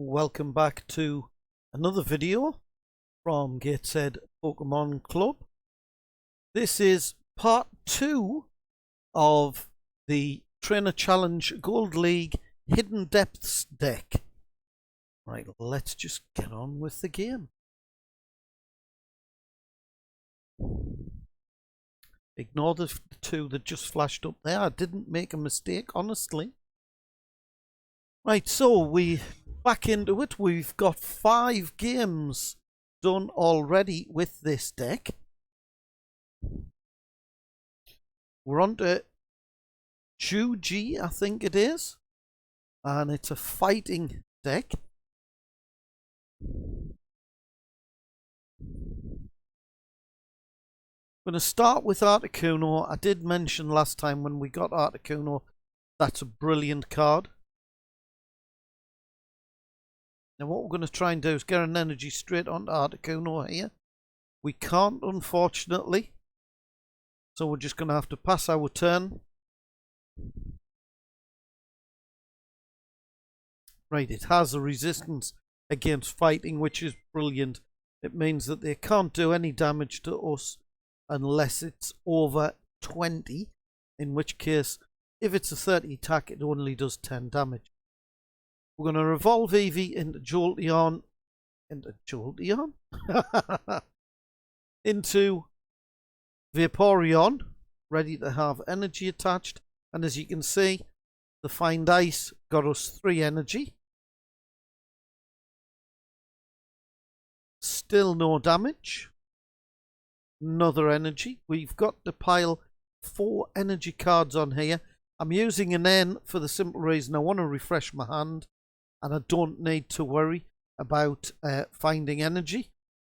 Welcome back to another video from Gateshead Pokemon Club. This is part 2 of the Trainer Challenge Gold League Hidden Depths deck. Right, let's just get on with the game. Ignore the two that just flashed up there. I didn't make a mistake, honestly. Right, so we back into it. We've got 5 games done already with this deck. We're on to Juji, I think it is, and it's a fighting deck. I'm going to start with Articuno. I did mention last time when we got Articuno, that's a brilliant card. Now what we're going to try and do is get an energy straight onto Articuno here. We can't, unfortunately. So we're just going to have to pass our turn. Right, it has a resistance against fighting, which is brilliant. It means that they can't do any damage to us unless it's over 20. In which case, if it's a 30 attack, it only does 10 damage. We're going to revolve Eevee into Jolteon. Into Vaporeon, ready to have energy attached. And as you can see, the Find Ice got us 3 energy. Still no damage. Another energy. We've got to pile 4 energy cards on here. I'm using an N for the simple reason I want to refresh my hand. And I don't need to worry about finding energy.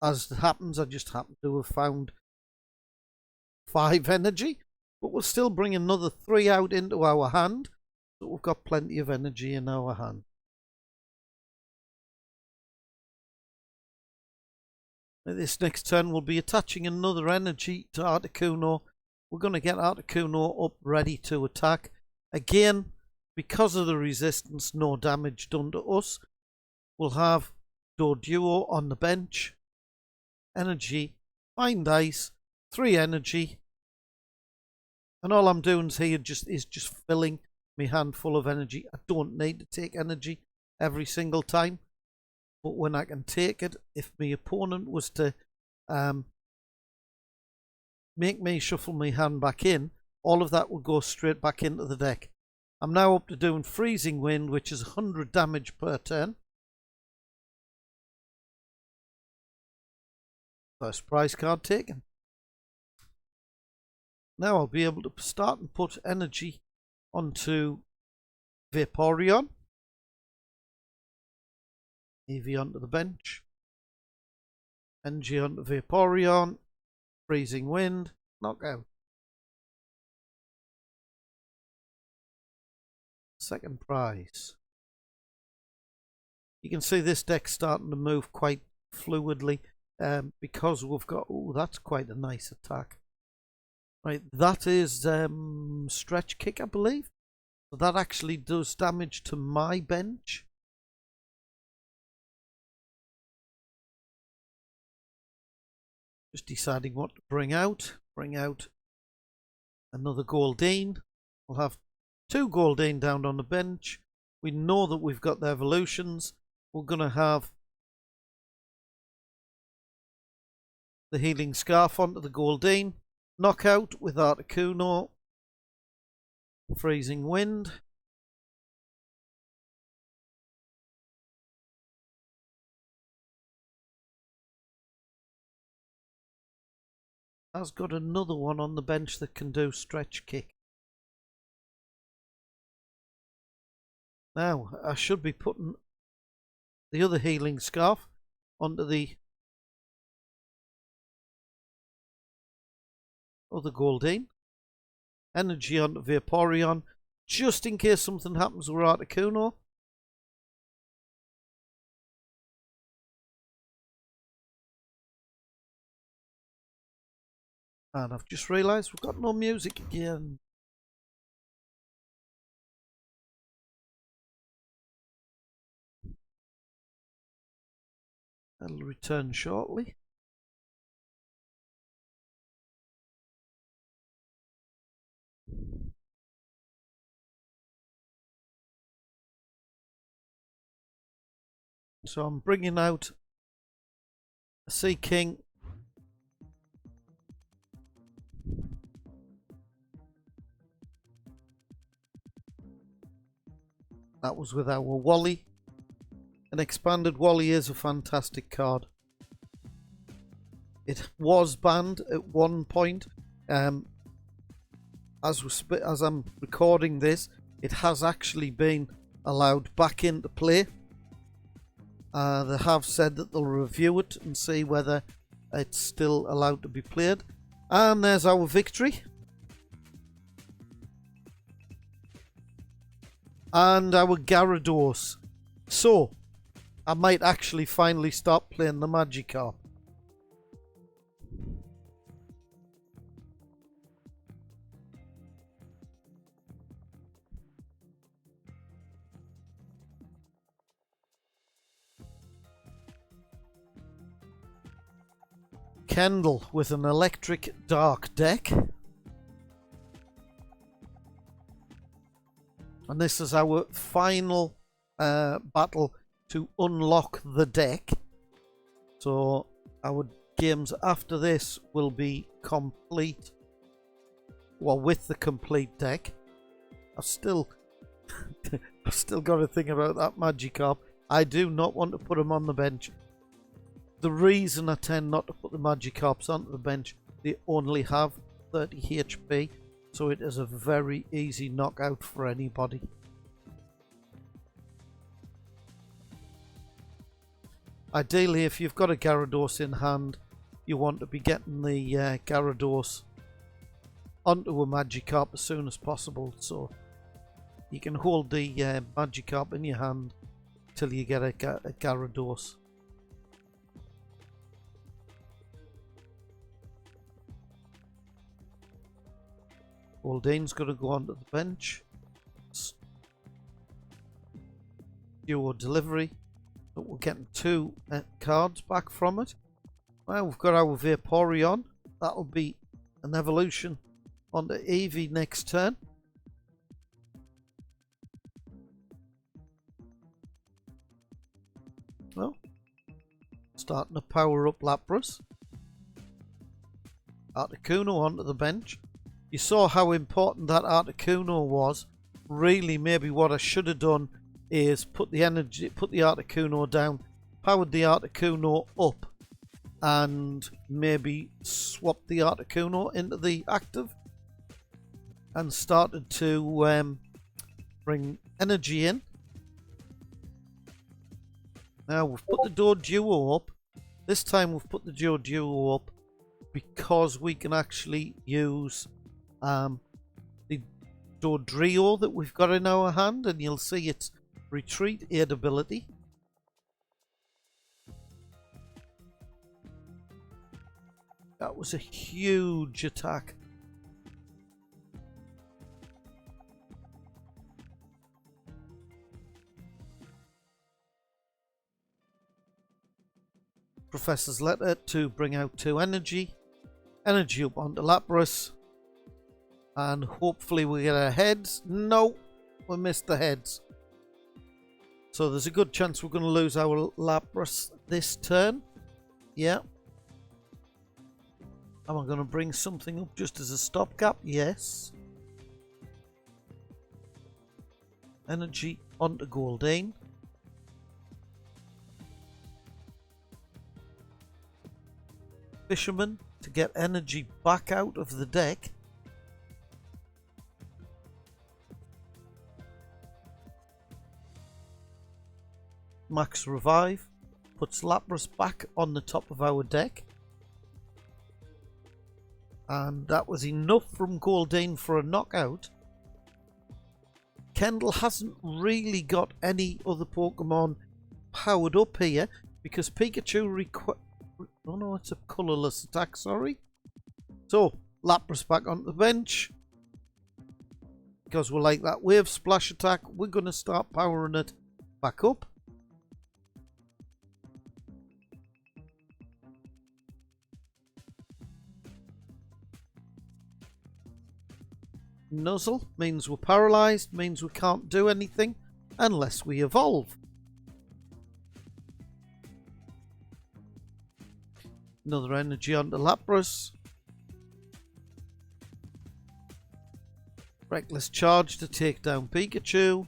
As it happens, I just happen to have found 5 energy. But we'll still bring another 3 out into our hand. So we've got plenty of energy in our hand. Now this next turn we'll be attaching another energy to Articuno. We're going to get Articuno up ready to attack. Again, because of the resistance, no damage done to us. We'll have Doduo on the bench. Energy, Find Ice, 3 energy. And all I'm doing here is just filling my hand full of energy. I don't need to take energy every single time. But when I can take it, if my opponent was to make me shuffle my hand back in, all of that will go straight back into the deck. I'm now up to doing Freezing Wind, which is 100 damage per turn. First prize card taken. Now I'll be able to start and put energy onto Vaporeon. Eevee onto the bench. Energy onto Vaporeon. Freezing Wind. Knockout. Second prize. You can see this deck starting to move quite fluidly because we've got... Oh, that's quite a nice attack. Right, that is Stretch Kick, I believe. So that actually does damage to my bench. Just deciding what to bring out. Bring out another Goldeen. We'll have 2 Goldeen down on the bench. We know that we've got the evolutions. We're going to have the Healing Scarf onto the Goldeen. Knockout with Articuno. Freezing Wind. Has got another one on the bench that can do Stretch Kick. Now, I should be putting the other Healing Scarf onto the other Goldeen. Energy onto Vaporeon, just in case something happens with Articuno. And I've just realised we've got no music again. That'll return shortly. So I'm bringing out a Sea King. That was with our Wally. An expanded Wally is a fantastic card. It was banned at one point. As I'm recording this, it has actually been allowed back into play. They have said that they'll review it and see whether it's still allowed to be played. And there's our victory. And our Gyarados. So, I might actually finally stop playing the Magikarp. Kendall with an electric dark deck. And this is our final battle to unlock the deck. So our games after this will be complete. Well, with the complete deck. I've still got to think about that Magikarp. I do not want to put him on the bench. The reason I tend not to put the Magikarps onto the bench, they only have 30 HP, so it is a very easy knockout for anybody. Ideally, if you've got a Gyarados in hand, you want to be getting the Gyarados onto a Magikarp as soon as possible, so you can hold the Magikarp in your hand till you get a Gyarados. Goldane's going to go onto the bench. Duo delivery. But we're getting 2 cards back from it. Well, we've got our Vaporeon. That'll be an evolution onto Eevee next turn. Well, starting to power up Lapras. Articuno onto the bench. You saw how important that Articuno was. Really, maybe what I should have done is put the Articuno down, powered the Articuno up, and maybe swapped the Articuno into the active, and started to bring energy in. Now we've put the Duo up. This time we've put the Duo up because we can actually use the Dodrio that we've got in our hand, and you'll see its retreat aid ability. That was a huge attack. Professor's Letter to bring out 2 energy. Energy up onto Lapras. And hopefully we get our heads. No, we missed the heads. So there's a good chance we're going to lose our Lapras this turn. Yeah. Am I going to bring something up just as a stopgap? Yes. Energy onto Goldane. Fisherman to get energy back out of the deck. Max Revive puts Lapras back on the top of our deck. And that was enough from Goldane for a knockout. Kendall hasn't really got any other Pokemon powered up here because Pikachu oh no, it's a colourless attack, sorry. So, Lapras back on the bench. Because we like that wave splash attack, we're going to start powering it back up. Nuzzle means we're paralysed, means we can't do anything unless we evolve. Another energy onto Lapras. Reckless Charge to take down Pikachu.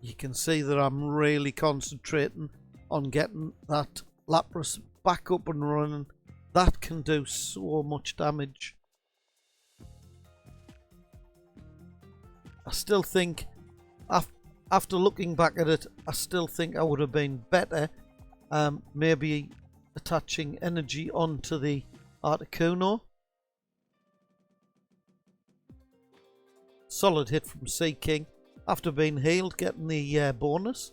You can see that I'm really concentrating on getting that Lapras back up and running. That can do so much damage. I still think, after looking back at it, I still think I would have been better maybe attaching energy onto the Articuno. Solid hit from Sea King. After being healed, getting the bonus.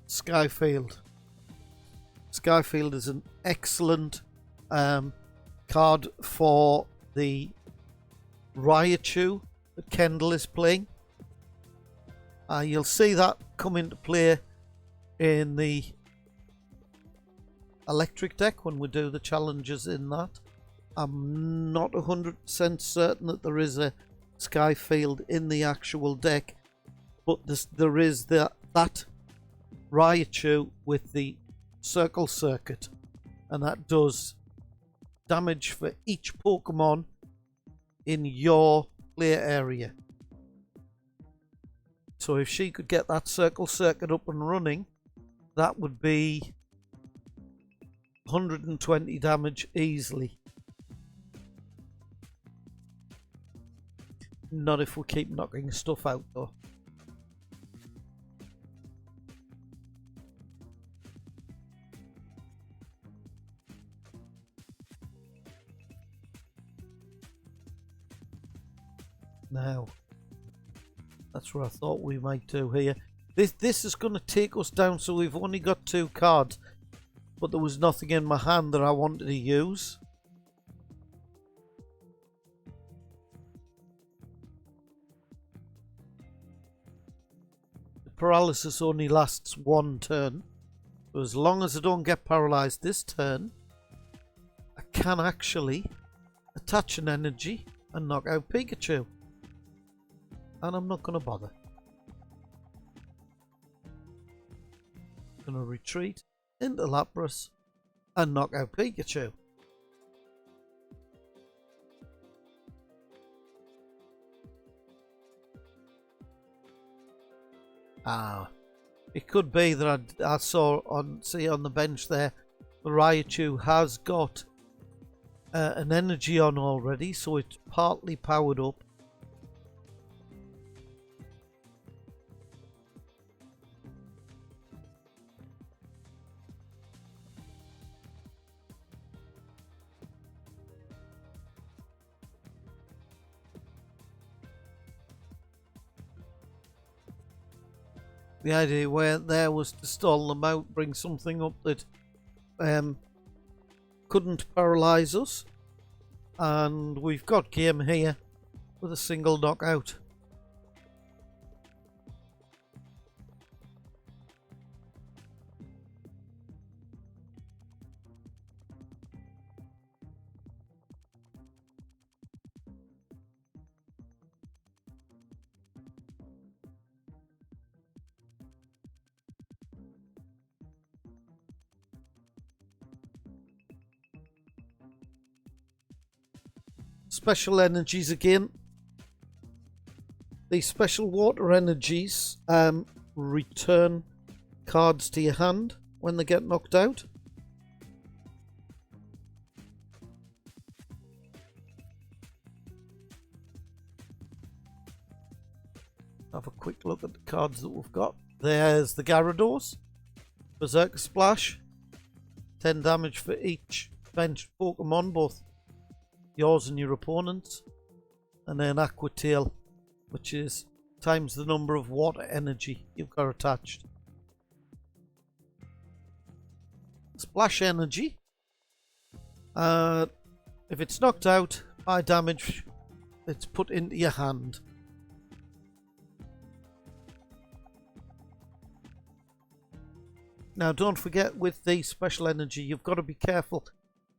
Skyfield. Skyfield is an excellent card for the Raichu that Kendall is playing. You'll see that come into play in the electric deck when we do the challenges in that. I'm not 100% certain that there is a Skyfield in the actual deck, but there is that Raichu with the circle circuit, and that does damage for each Pokemon in your play area. So if she could get that circle circuit up and running, that would be 120 damage easily. Not if we keep knocking stuff out though. Now, that's what I thought we might do here. This is going to take us down, so we've only got 2 cards, but there was nothing in my hand that I wanted to use. The paralysis only lasts 1 turn, so as long as I don't get paralysed this turn, I can actually attach an energy and knock out Pikachu. And I'm not going to bother. I'm going to retreat into Lapras and knock out Pikachu. It could be that I saw on the bench there, the Raichu has got an energy on already, so it's partly powered up. The idea there was to stall them out, bring something up that couldn't paralyse us, and we've got game here with a single knockout. Special energies again. These special water energies return cards to your hand when they get knocked out. Have a quick look at the cards that we've got. There's the Gyarados. Berserker Splash. 10 damage for each bench Pokemon, both yours and your opponent's. and then Aqua Tail, which is times the number of water energy you've got attached. Splash energy. If it's knocked out by damage, it's put into your hand. Now don't forget, with the special energy you've got to be careful,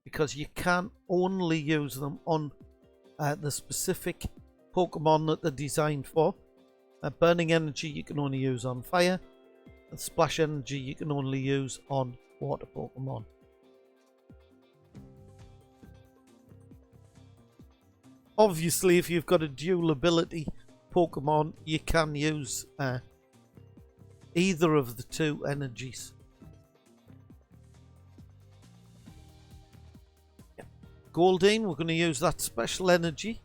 because you can only use them on the specific Pokemon that they're designed for. Burning energy you can only use on fire, and splash energy you can only use on water Pokemon. Obviously, if you've got a dual ability Pokemon, you can use either of the two energies. Goldeen, we're going to use that special energy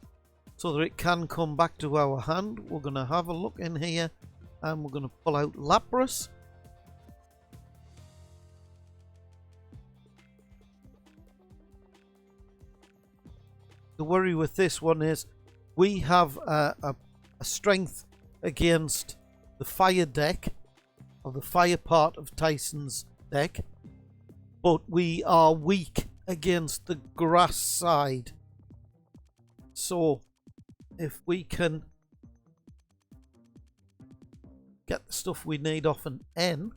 so that it can come back to our hand. We're going to have a look in here and we're going to pull out Lapras. The worry with this one is we have a strength against the fire deck, or the fire part of Tyson's deck, but we are weak against the grass side. So if we can get the stuff we need off an N,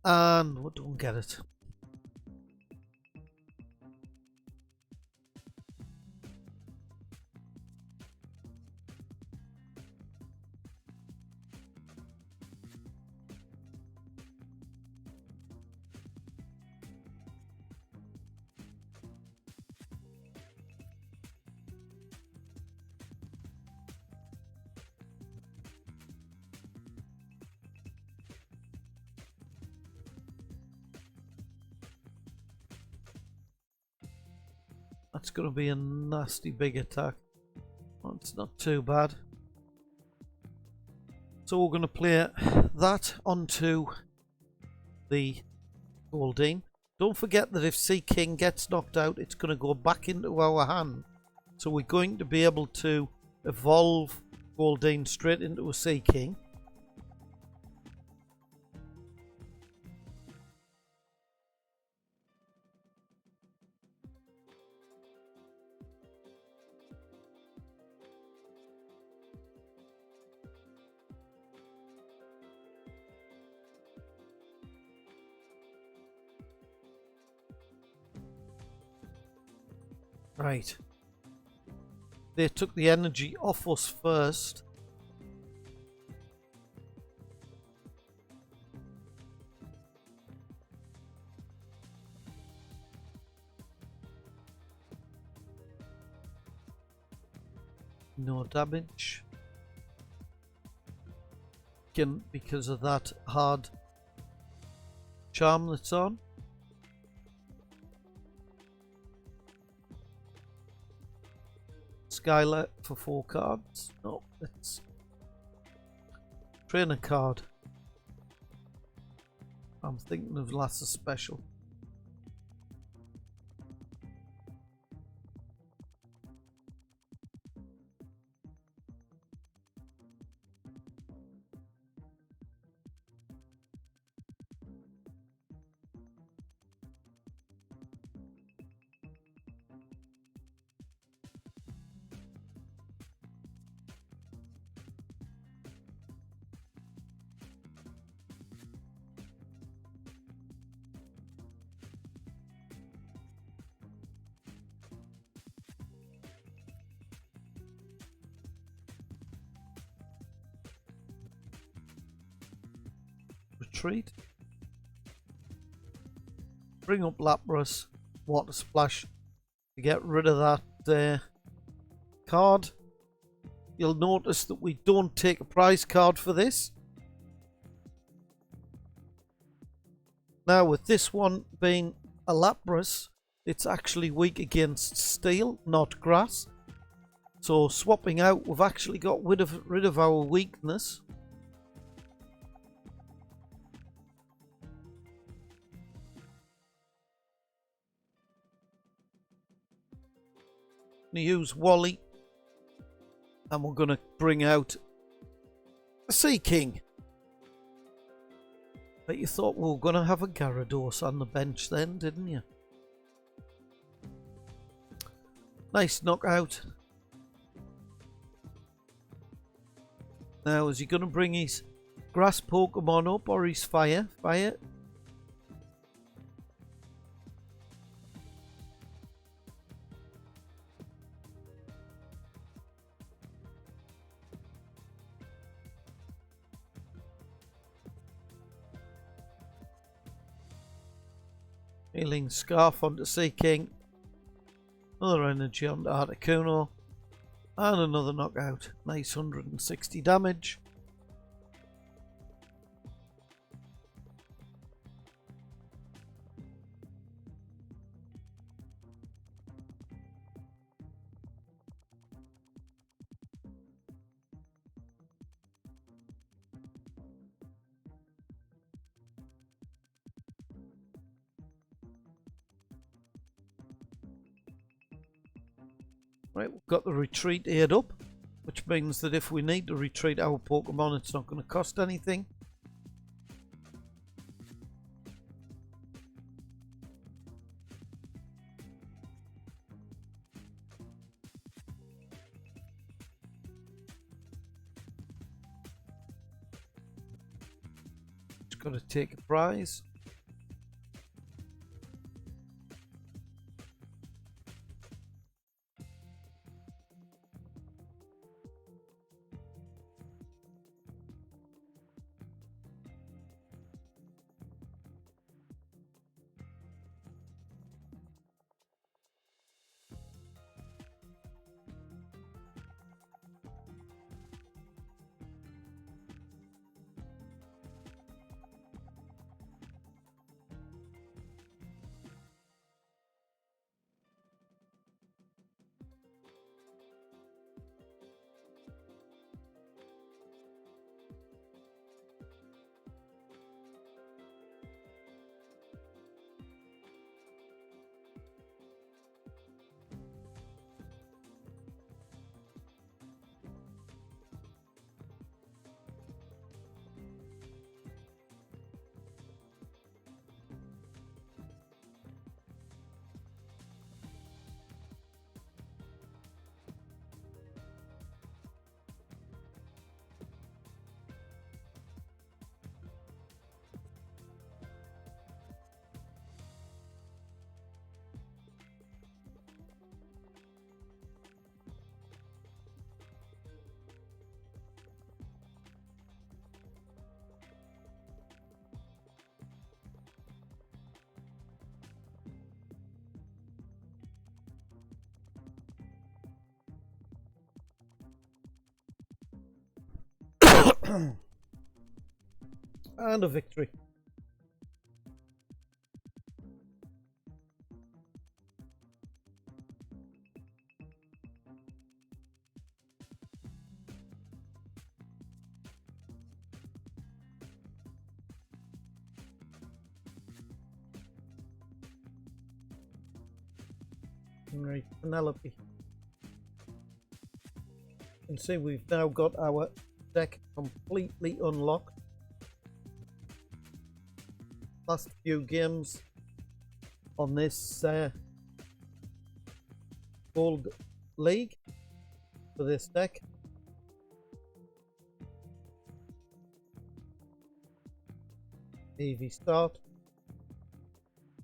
and we don't get it. That's going to be a nasty big attack. Well, it's not too bad. So we're going to play that onto the Goldeen. Don't forget that if Sea King gets knocked out, it's going to go back into our hand. So we're going to be able to evolve Goldeen straight into a Sea King. Right. They took the energy off us first. No damage. Again, because of that hard charm that's on. Skylar for 4 cards. No, it's trainer card. I'm thinking of Lasser special. Retreat. Bring up Lapras, Water Splash to get rid of that card. You'll notice that we don't take a prize card for this. Now with this one being a Lapras, it's actually weak against steel, not grass. So swapping out, we've actually got rid of our weakness. going to use Wally. And we're going to bring out a Sea King. But you thought we were going to have a Gyarados on the bench then, didn't you? Nice knockout. Now, is he going to bring his grass Pokemon up or his fire? Fire. Healing Scarf onto Sea King. Another energy onto Articuno. And another knockout. Nice 160 damage. Right, we've got the retreat aid up, which means that if we need to retreat our Pokemon, it's not going to cost anything. Just got to take a prize. And a victory. Right, Penelope. You can see we've now got our deck completely unlocked. Last few games on this Gold League for this deck. Eevee start.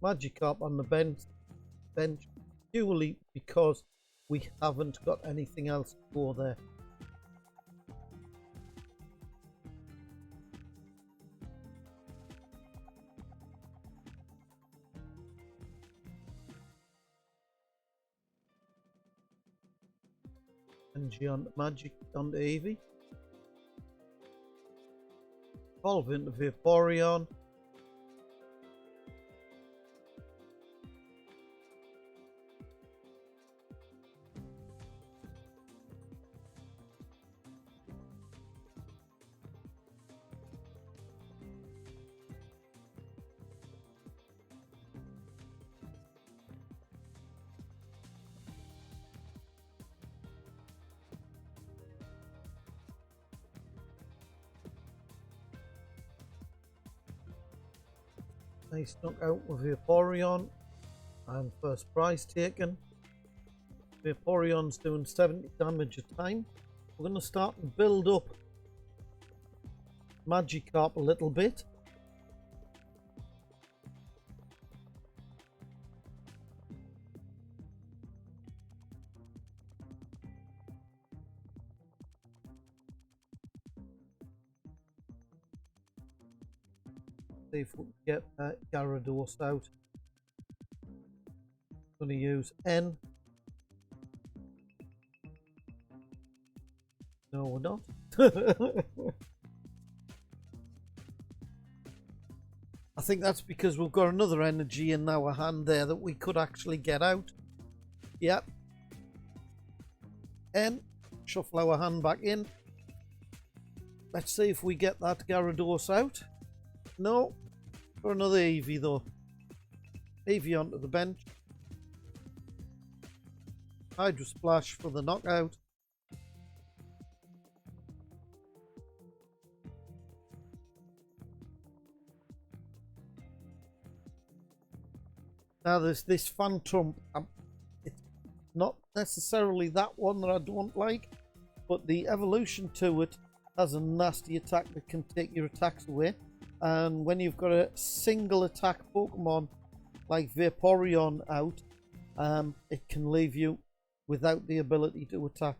Magikarp on the bench purely because we haven't got anything else to go there. Energy on Magic on the Eevee. Evolve into Vaporeon. Nice knockout with Vaporeon and first prize taken. Vaporeon's doing 70 damage a time. We're going to start and build up Magikarp a little bit. See if we can get Gyarados out. Going to use N. No, we're not. I think that's because we've got another energy in our hand there that we could actually get out. Yep. N. Shuffle our hand back in. Let's see if we get that Gyarados out. No. For another Eevee though. Eevee onto the bench. Hydro Splash for the knockout. Now there's this Phantom. It's not necessarily that one that I don't like, but the evolution to it has a nasty attack that can take your attacks away. And when you've got a single attack Pokemon like Vaporeon out, it can leave you without the ability to attack.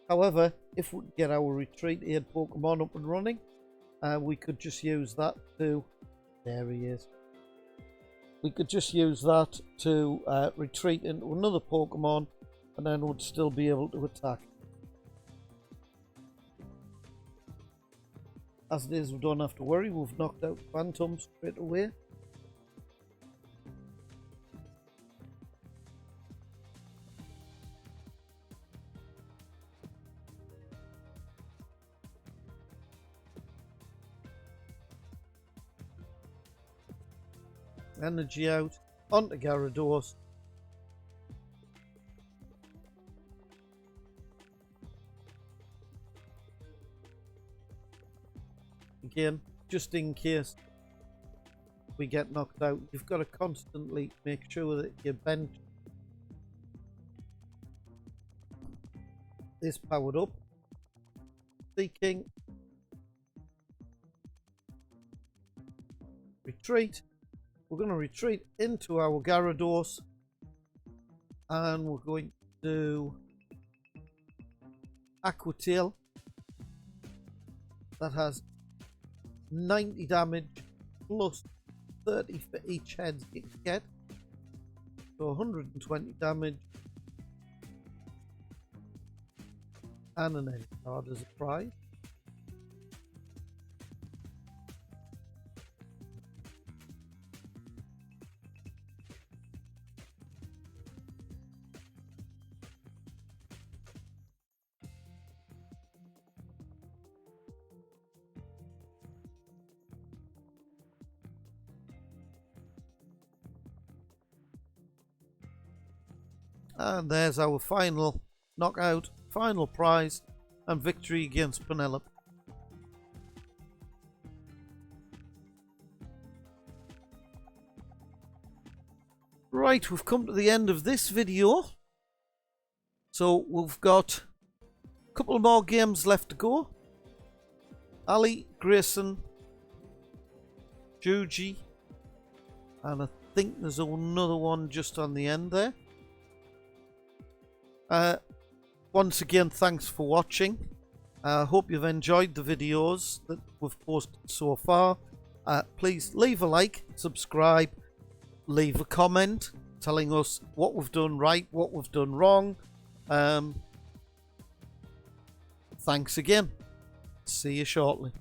However, if we get our Retreat Aid Pokemon up and running, we could just use that to... There he is. We could just use that to retreat into another Pokemon and then would still be able to attack. As it is, we don't have to worry. We've knocked out Phantom straight away. Energy out. Onto Gyarados. Again, just in case we get knocked out, you've got to constantly make sure that your bench is powered up. Seeking. Retreat. We're going to retreat into our Gyarados and we're going to do Aqua Tail. That has 90 damage plus 30 for each head you get. So 120 damage. And an end card as a prize. And there's our final knockout, final prize, and victory against Penelope. Right, we've come to the end of this video. So we've got a couple more games left to go. Ali, Grayson, Juji, and I think there's another one just on the end there. Once again, thanks for watching. I hope you've enjoyed the videos that we've posted so far. Please leave a like, subscribe, leave a comment telling us what we've done right, what we've done wrong. Thanks again. See you shortly.